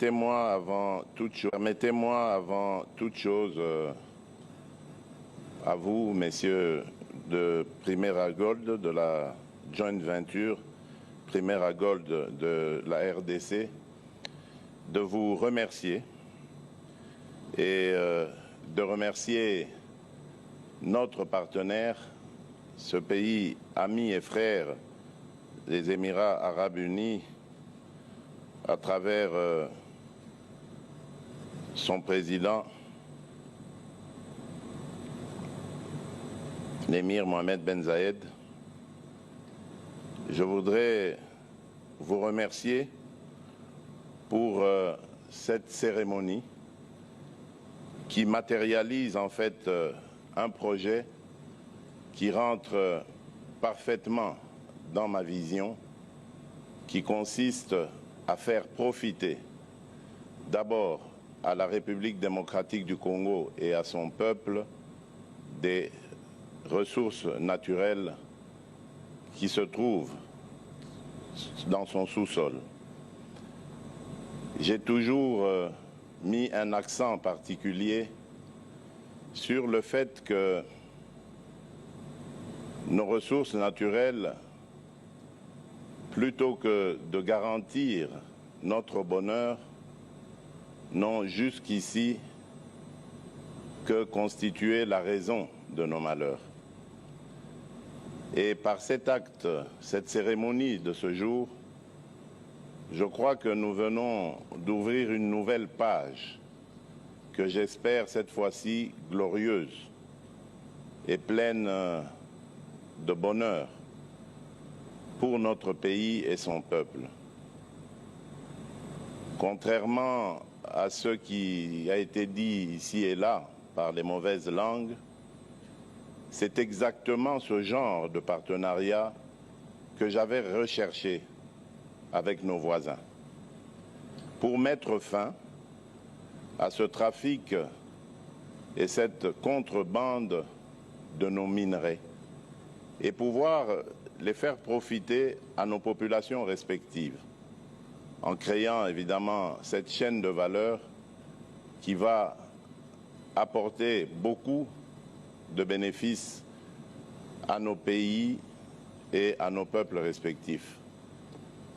Permettez-moi avant toute chose, à vous, messieurs de Primera Gold, de la joint venture Primera Gold de la RDC, de vous remercier et de remercier notre partenaire, ce pays ami et frère des Émirats Arabes Unis, à travers son président, l'émir Mohamed Ben Zayed. Je voudrais vous remercier pour cette cérémonie qui matérialise en fait un projet qui rentre parfaitement dans ma vision, qui consiste à faire profiter d'abord à la République démocratique du Congo et à son peuple des ressources naturelles qui se trouvent dans son sous-sol. J'ai toujours mis un accent particulier sur le fait que nos ressources naturelles, plutôt que de garantir notre bonheur, n'ont jusqu'ici que constitué la raison de nos malheurs. Et par cet acte, cette cérémonie de ce jour, je crois que nous venons d'ouvrir une nouvelle page que j'espère cette fois-ci glorieuse et pleine de bonheur pour notre pays et son peuple. Contrairement à ce qui a été dit ici et là par les mauvaises langues, c'est exactement ce genre de partenariat que j'avais recherché avec nos voisins pour mettre fin à ce trafic et cette contrebande de nos minerais et pouvoir les faire profiter à nos populations respectives, en créant évidemment cette chaîne de valeur qui va apporter beaucoup de bénéfices à nos pays et à nos peuples respectifs.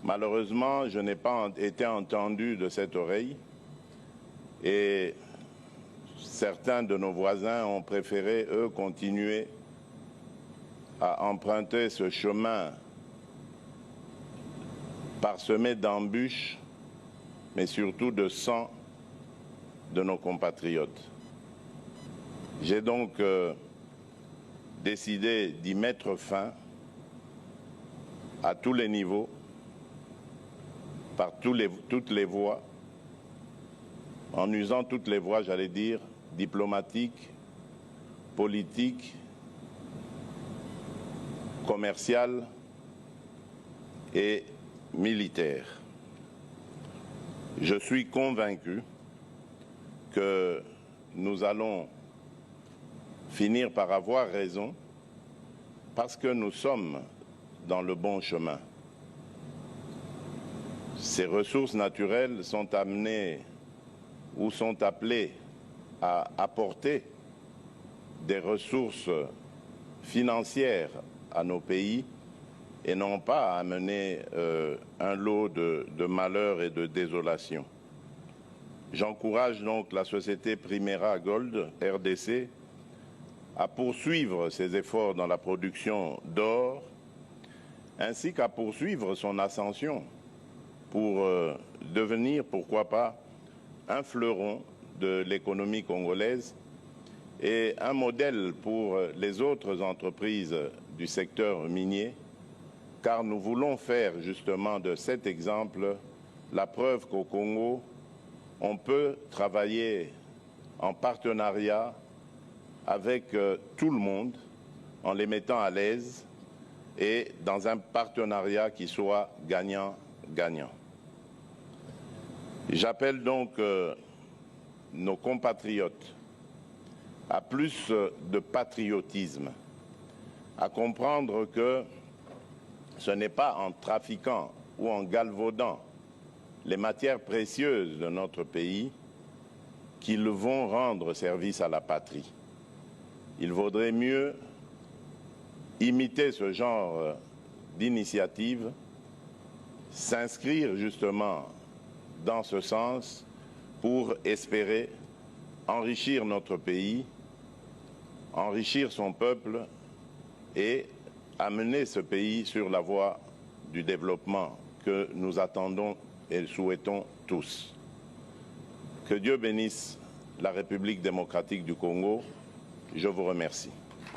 Malheureusement, je n'ai pas été entendu de cette oreille et certains de nos voisins ont préféré, eux, continuer à emprunter ce chemin parsemé d'embûches, mais surtout de sang de nos compatriotes. J'ai donc décidé d'y mettre fin à tous les niveaux, par toutes les voies, en usant toutes les voies, j'allais dire, diplomatiques, politiques, commerciales et militaires. Je suis convaincu que nous allons finir par avoir raison parce que nous sommes dans le bon chemin. Ces ressources naturelles sont amenées ou sont appelées à apporter des ressources financières à nos pays et non pas à amener un lot de malheur et de désolation. J'encourage donc la société Primera Gold, RDC, à poursuivre ses efforts dans la production d'or, ainsi qu'à poursuivre son ascension pour devenir, pourquoi pas, un fleuron de l'économie congolaise et un modèle pour les autres entreprises du secteur minier, car nous voulons faire justement de cet exemple la preuve qu'au Congo, on peut travailler en partenariat avec tout le monde, en les mettant à l'aise et dans un partenariat qui soit gagnant-gagnant. J'appelle donc nos compatriotes à plus de patriotisme, à comprendre que ce n'est pas en trafiquant ou en galvaudant les matières précieuses de notre pays qu'ils vont rendre service à la patrie. Il vaudrait mieux imiter ce genre d'initiative, s'inscrire justement dans ce sens pour espérer enrichir notre pays, enrichir son peuple et amener ce pays sur la voie du développement que nous attendons et souhaitons tous. Que Dieu bénisse la République démocratique du Congo. Je vous remercie.